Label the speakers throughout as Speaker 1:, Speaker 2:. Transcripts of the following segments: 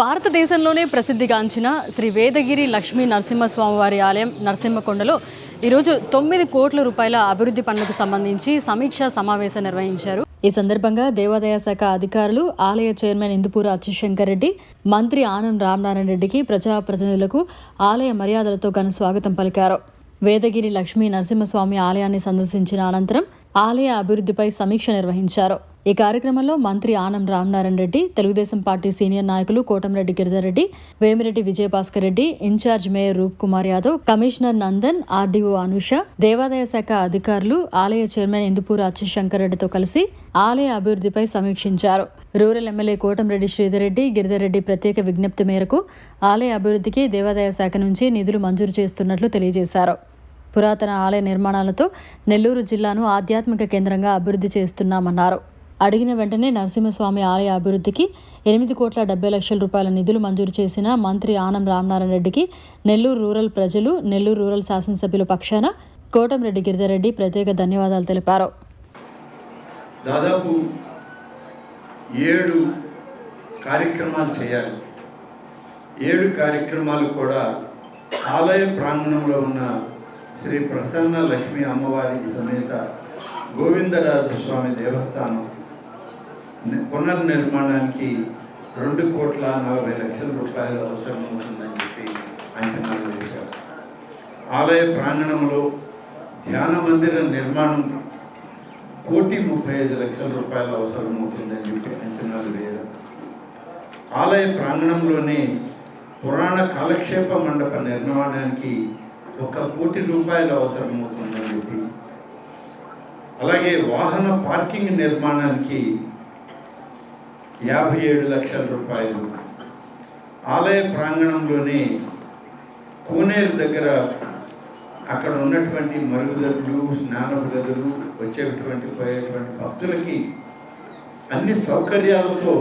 Speaker 1: భారతదేశంలోనే ప్రసిద్ధిగాంచిన శ్రీ వేదగిరి లక్ష్మీ నరసింహస్వామివారి ఆలయం నరసింహకొండలో ఈరోజు 9 కోట్ల రూపాయల అభివృద్ధి పనులకు సంబంధించి సమీక్షా సమావేశం నిర్వహించారు. ఈ సందర్భంగా దేవాదాయ శాఖ అధికారులు, ఆలయ చైర్మన్ ఇందుపూరి అచ్యుతశంకర్ రెడ్డి, మంత్రి ఆనం రామనారాయణ రెడ్డికి ప్రజాప్రతినిధులకు ఆలయ మర్యాదలతో ఘన స్వాగతం పలికారు. వేదగిరి లక్ష్మీ నరసింహస్వామి ఆలయాన్ని సందర్శించిన అనంతరం ఆలయ అభివృద్ధిపై సమీక్ష నిర్వహించారు. ఈ కార్యక్రమంలో మంత్రి ఆనం రామనారాయణ రెడ్డి, తెలుగుదేశం పార్టీ సీనియర్ నాయకులు కోటంరెడ్డి గిరిధర్ రెడ్డి, వేమిరెడ్డి విజయభాస్కర్ రెడ్డి, ఇన్ఛార్జ్ మేయర్ రూప్ కుమార్ యాదవ్, కమిషనర్ నందన్, ఆర్డీఓ అనుష, దేవాదాయ శాఖ అధికారులు, ఆలయ చైర్మన్ ఇందుపూరి అచ్యుతశంకర్ రెడ్డితో కలిసి ఆలయ అభివృద్ధిపై సమీక్షించారు. రూరల్ ఎమ్మెల్యే కోటంరెడ్డి శ్రీధర్ రెడ్డి, గిరిధర్ రెడ్డి ప్రత్యేక విజ్ఞప్తి మేరకు ఆలయ అభివృద్ధికి దేవాదాయ శాఖ నుంచి నిధులు మంజూరు చేస్తున్నట్లు తెలియజేశారు. పురాతన ఆలయ నిర్మాణాలతో నెల్లూరు జిల్లాను ఆధ్యాత్మిక కేంద్రంగా అభివృద్ధి చేస్తున్నామన్నారు. అడిగిన వెంటనే నరసింహస్వామి ఆలయ అభివృద్ధికి 8,70,00,000 రూపాయల నిధులు మంజూరు చేసిన మంత్రి ఆనం రామనారాయణ రెడ్డికి నెల్లూరు రూరల్ ప్రజలు, నెల్లూరు రూరల్ శాసనసభ్యుల పక్షాన కోటంరెడ్డి గిరిధర్ రెడ్డి ప్రత్యేక ధన్యవాదాలు తెలిపారు.
Speaker 2: దాదాపు 7 కార్యక్రమాలు చేయాలి. 7 కార్యక్రమాలు కూడా ఆలయ ప్రాంగణంలో ఉన్న శ్రీ ప్రసన్న లక్ష్మీ అమ్మవారి సమేత గోవిందరాజ స్వామి దేవస్థానం పునర్నిర్మాణానికి 2,40,00,000 రూపాయలు అవసరం అవుతుందని చెప్పి అంచనాలు వేశారు. ఆలయ ప్రాంగణంలో ధ్యాన మందిర నిర్మాణం 1,35,00,000 రూపాయలు అవసరం అవుతుందని చెప్పి అంచనాలు వేయడం, ఆలయ ప్రాంగణంలోనే పురాణ కాలక్షేప మండప నిర్మాణానికి 1 కోటి రూపాయలు అవసరం అవుతుందని చెప్పి, అలాగే వాహన పార్కింగ్ నిర్మాణానికి 57 లక్షల రూపాయలు, ఆలయ ప్రాంగణంలోనే కోనేరు దగ్గర అక్కడ ఉన్నటువంటి మరుగుదొడ్లు, స్నానపు గదులు, పోయేటువంటి భక్తులకి అన్ని సౌకర్యాలతో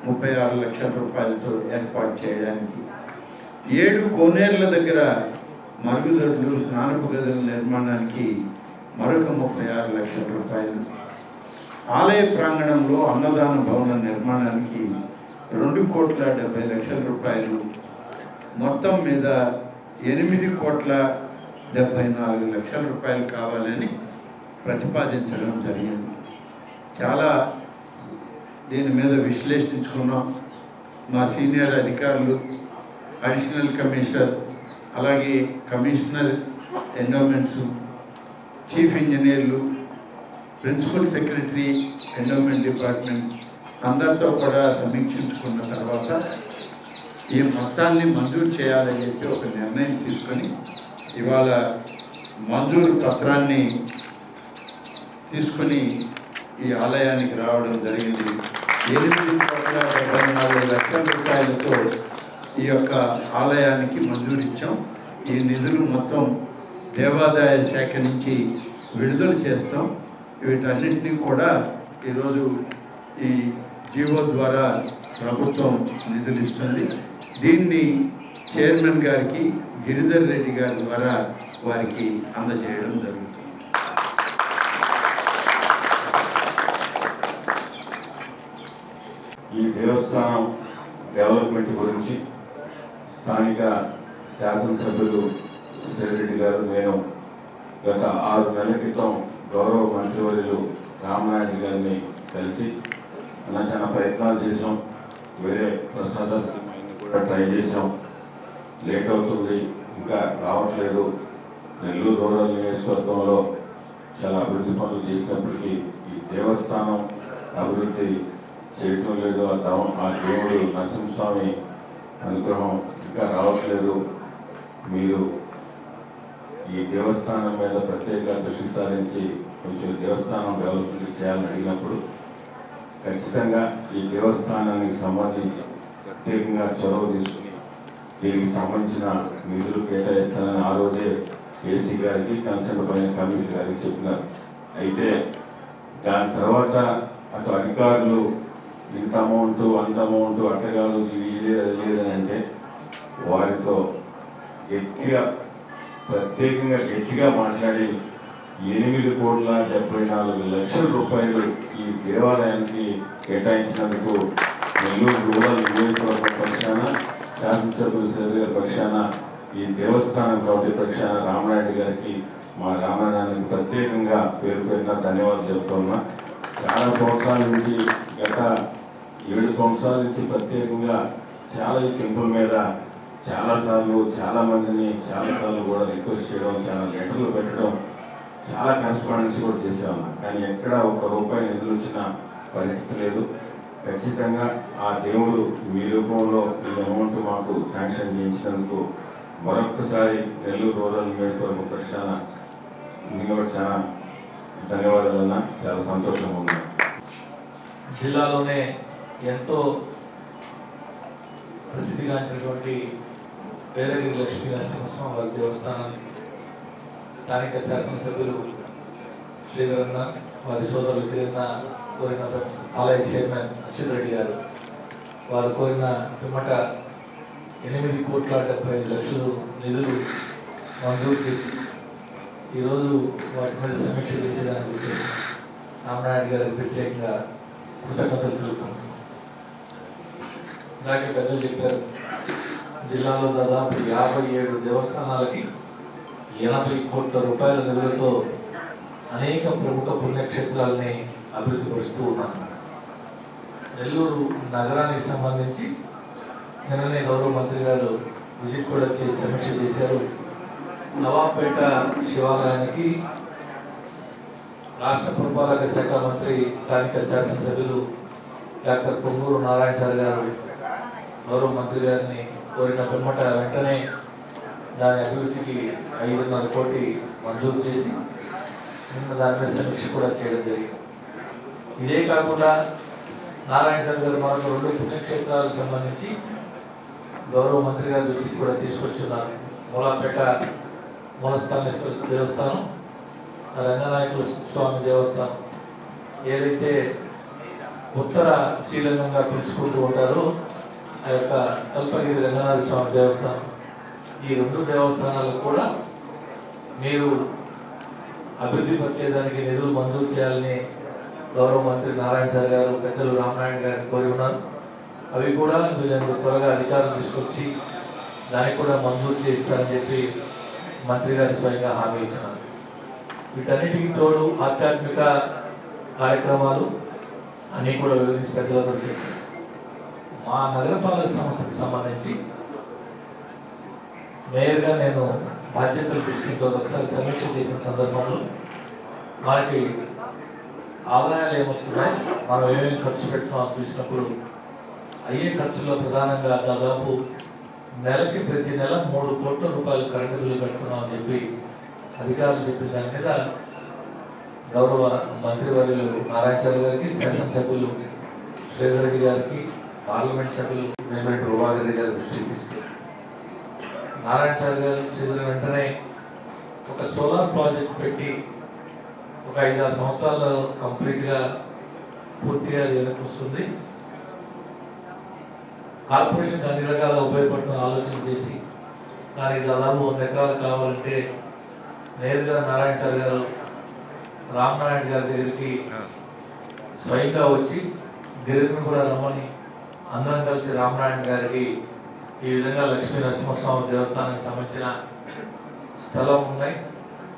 Speaker 2: 36 లక్షల రూపాయలతో ఏర్పాటు చేయడానికి, 7 కోనేర్ల దగ్గర మరుగుదొడ్లు, స్నానపు గదుల నిర్మాణానికి మరొక 36 లక్షల రూపాయలు, ఆలయ ప్రాంగణంలో అన్నదాన భవన నిర్మాణానికి 2,70,00,000 రూపాయలు, మొత్తం మీద 8,74,00,000 రూపాయలు కావాలని ప్రతిపాదించడం జరిగింది. చాలా దీని మీద విశ్లేషించుకున్నాం. మా సీనియర్ అధికారులు, అడిషనల్ కమిషనర్, అలాగే కమిషనర్ ఎండోమెంట్స్, చీఫ్ ఇంజనీర్లు, ప్రిన్సిపల్ సెక్రటరీ ఎండోమెంట్ డిపార్ట్మెంట్ అందరితో కూడా సమీక్షించుకున్న తర్వాత ఈ మొత్తాన్ని మంజూరు చేయాలని చెప్పి ఒక నిర్ణయం తీసుకొని ఇవాళ మంజూరు పత్రాన్ని తీసుకొని ఈ ఆలయానికి రావడం జరిగింది. 8,74,00,000 రూపాయలతో ఈ యొక్క ఆలయానికి మంజూరు ఇచ్చాం. ఈ నిధులు మొత్తం దేవాదాయ శాఖ నుంచి విడుదల చేస్తాం. వీటన్నింటినీ కూడా ఈరోజు ఈ జీవో ద్వారా ప్రభుత్వం నిధులు ఇస్తుంది. దీన్ని చైర్మన్ గారికి, గిరిధర్ రెడ్డి గారి ద్వారా వారికి అందజేయడం జరుగుతుంది.
Speaker 3: ఈ దేవస్థానం డెవలప్మెంట్ గురించి స్థానిక శాసనసభ్యులు శ్రీరెడ్డి గారు, నేను గత 6 నెలల క్రితం గౌరవ మంత్రివర్యులు రామనారాయణ గారిని కలిసి చాలా ప్రయత్నాలు చేసాం. వేరే ప్రసాద కూడా ట్రై చేసాం. లేట్ అవుతుంది, ఇంకా రావట్లేదు. నెల్లూరు రూరల్ నియోజకవర్గంలో చాలా అభివృద్ధి పనులు చేసినప్పటికీ ఈ దేవస్థానం అభివృద్ధి చేయటం లేదు. ఆ దేవుడు నరసింహస్వామి అనుగ్రహం ఇంకా రావట్లేదు. మీరు ఈ దేవస్థానం మీద ప్రత్యేక దృష్టి సారించి కొంచెం దేవస్థానం డెవలప్మెంట్ చేయాలని అడిగినప్పుడు ఖచ్చితంగా ఈ దేవస్థానానికి సంబంధించి ప్రత్యేకంగా చొరవ తీసుకుని దీనికి సంబంధించిన నిధులు కేటాయిస్తానని ఆ రోజే ఏసీ గారికి, కన్సల్ట్ పైన కమిషనర్ గారికి చెప్పినారు. అయితే దాని తర్వాత అటు అధికారులు ఇంత అమౌంట్, అంత అమౌంట్, అట్టగాలు, ఇది లేదని అంటే వారితో గట్టిగా మాట్లాడి 8,74,00,000 రూపాయలు ఈ దేవాలయానికి కేటాయించినందుకు నెల్లూరు రూరల్ నియోజకవర్గం పక్షాన, శాసనసభ్యులు శ్రీ గారి పక్షాన, ఈ దేవస్థానం కమిటీ పక్షాన రామనాయుడు గారికి, మా రామాయణానికి ప్రత్యేకంగా పేరు పెట్టిన ధన్యవాదాలు చెప్తున్నా. చాలా సంవత్సరాల నుంచి, గత 7 సంవత్సరాల నుంచి ప్రత్యేకంగా చాలా ఈ టెంపుల్ మీద చాలాసార్లు చాలాసార్లు కూడా రిక్వెస్ట్ చేయడం, చాలా లెటర్లు పెట్టడం, చాలా కరెస్పాండెన్స్ కూడా చేసాము. కానీ ఎక్కడ ₹1 నిధులు వచ్చిన పరిస్థితి లేదు. ఖచ్చితంగా ఆ దేవుడు మీ రూపంలో ఈ అమౌంట్ మాకు శాంక్షన్ చేయించినందుకు మరొక్కసారి నెల్లూరు రూరల్ నియోజకవర్గం పక్షాన మీకు చాలా ధన్యవాదాలన్నా. చాలా సంతోషంగా ఉంది.
Speaker 4: జిల్లాలోనే ఎంతో ప్రసిద్ధిగాంచినటువంటి వేదగిరి లక్ష్మీ నరసింహస్వామి వారి దేవస్థానాన్ని స్థానిక శాసనసభ్యులు శ్రీధరన్న, వారి సోదరులు తిరిగిన కోరిన ఆలయ చైర్మన్ అచ్యుత్ రెడ్డి గారు వారు కోరిన పిమ్మట 8,75,00,000 నిధులు మంజూరు చేసి ఈరోజు వాటి మీద సమీక్ష చేసేదానికి రామనాయుడు గారికి ప్రత్యేకంగా కృతజ్ఞతలు తెలుపుకుంటున్నాం. ఇలాగే పెద్దలు చెప్పారు, జిల్లాలో దాదాపు 57 దేవస్థానాలకి 80 కోట్ల రూపాయల నిధులతో అనేక ప్రముఖ పుణ్యక్షేత్రాలని అభివృద్ధి పరుస్తూ ఉన్నాం. నెల్లూరు నగరానికి సంబంధించి నిన్ననే గౌరవ మంత్రి గారు విజిట్ కూడా చేసి సమీక్ష చేశారు. నవాపేట శివాలయానికి రాష్ట్ర పురపాలక శాఖ మంత్రి, స్థానిక శాసనసభ్యులు డాక్టర్ పొంగూరు నారాయణ సార్ గారు గౌరవ మంత్రి గారిని కోరిన పిమ్మట వెంటనే దాని అభివృద్ధికి 5.5 కోటి మంజూరు చేసి నిన్న దాని మీద సమీక్ష కూడా చేయడం జరిగింది. ఇదే కాకుండా నారాయణ సార్ గారు మరొక 2 పుణ్యక్షేత్రాలకు సంబంధించి గౌరవ మంత్రి గారి దృష్టికి కూడా తీసుకొచ్చున్నారు. మూలాపేట మూలస్థానేశ్వర దేవస్థానం, రంగనాయకుల స్వామి దేవస్థానం, ఏదైతే ఉత్తర శ్రీలంగంగా పిలుచుకుంటూ ఉంటారో ఆ యొక్క కల్పగిరి రంగనాథ స్వామి దేవస్థానం, ఈ 2 దేవస్థానాలకు కూడా మీరు అభివృద్ధి పరిచేదానికి నిధులు మంజూరు చేయాలని గౌరవ మంత్రి నారాయణ సార్ గారు, పెద్దలు రామనాయుడు గారిని కోరి ఉన్నారు. అవి కూడా వీళ్ళందరూ త్వరగా అధికారం తీసుకొచ్చి దానికి కూడా మంజూరు చేస్తారని చెప్పి మంత్రి గారు స్వయంగా హామీ ఇచ్చినారు. వీటన్నిటికీ తోడు ఆధ్యాత్మిక కార్యక్రమాలు అన్నీ కూడా వివరించి పెద్దలతో చెప్పారు. మా నగరపాలక సంస్థకు సంబంధించి మేయర్గా నేను బాధ్యతలు తీసుకుంటూ ఒకసారి సమీక్ష చేసిన సందర్భంలో మనకి ఆదాయాలు ఏమొస్తున్నాయి, మనం ఏమేమి ఖర్చు పెడుతున్నాం చూసినప్పుడు అయ్యే ఖర్చుల్లో ప్రధానంగా దాదాపు నెలకి ప్రతి నెల 3 కోట్ల రూపాయలు కరెంటు బిల్లు కట్టుకున్నాం అని చెప్పి అధికారులు చెప్పిన దాని మీద గౌరవ మంత్రివర్యులు నారాయణ సార్ గారికి, శాసనసభ్యులు శ్రీధర్ రెడ్డి గారికి, పార్లమెంట్ సభ్యులు వేమిరెడ్డి ప్రభాకర్ రెడ్డి గారి దృష్టికి తీసుకెళ్ళి నారాయణ సార్ గారు శ్రీధర్ వెంటనే ఒక సోలార్ ప్రాజెక్ట్ పెట్టి ఒక 5-6 సంవత్సరాలు కంప్లీట్గా పూర్తిగా వస్తుంది. కార్పొరేషన్కి అన్ని రకాల ఉపయోగపడుతున్న ఆలోచన చేసి దానికి దాదాపు 100 ఎకరాలు కావాలంటే నేరుగా నారాయణ సార్ గారు రామనాయుడు గారి దగ్గరికి స్వయంగా వచ్చి గిరిని కూడా రమ్మని అందరం కలిసి రామనాయుడు గారికి ఈ విధంగా లక్ష్మీ నరసింహస్వామి దేవస్థానానికి సంబంధించిన స్థలం ఉన్నాయి,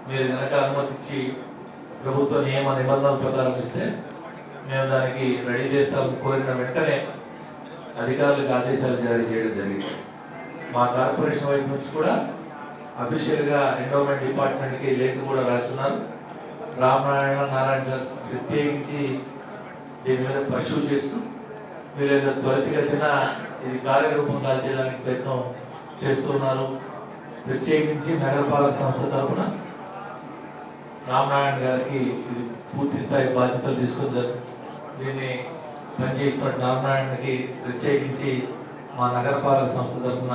Speaker 4: మీరు కనుక అనుమతించి ప్రభుత్వ నియమ నిబంధనల ప్రకారం ఇస్తే మేము దానికి రెడీ చేస్తామని కోరిన వెంటనే అధికారులకు ఆదేశాలు జారీ చేయడం జరిగింది. మా కార్పొరేషన్ వైపు నుంచి కూడా అఫీషియల్గా ఎండోమెంట్ డిపార్ట్మెంట్కి లేఖ కూడా రాస్తున్నారు. నారాయణ సార్ ప్రత్యేకించి దీని మీద పర్సూ చేస్తూ వీళ్ళ త్వరితగతిన ఇది కార్యరూపం దాల్చేయడానికి ప్రయత్నం చేస్తున్నారు. ప్రత్యేకించి నగరపాలక సంస్థ తరఫున రామనారాయణ గారికి ఇది పూర్తి స్థాయి బాధ్యతలు తీసుకుని దీన్ని పనిచేసినట్టు రామనారాయణకి ప్రత్యేకించి మా నగరపాలక సంస్థ తరఫున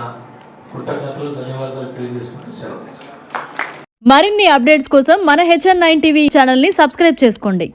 Speaker 4: కృతజ్ఞతలు, ధన్యవాదాలు తెలియజేసుకుంటూ సెలవు.
Speaker 1: మరిన్ని అప్డేట్స్ కోసం మన HN9 టీవీ ఛానల్ని సబ్స్క్రైబ్ చేసుకోండి.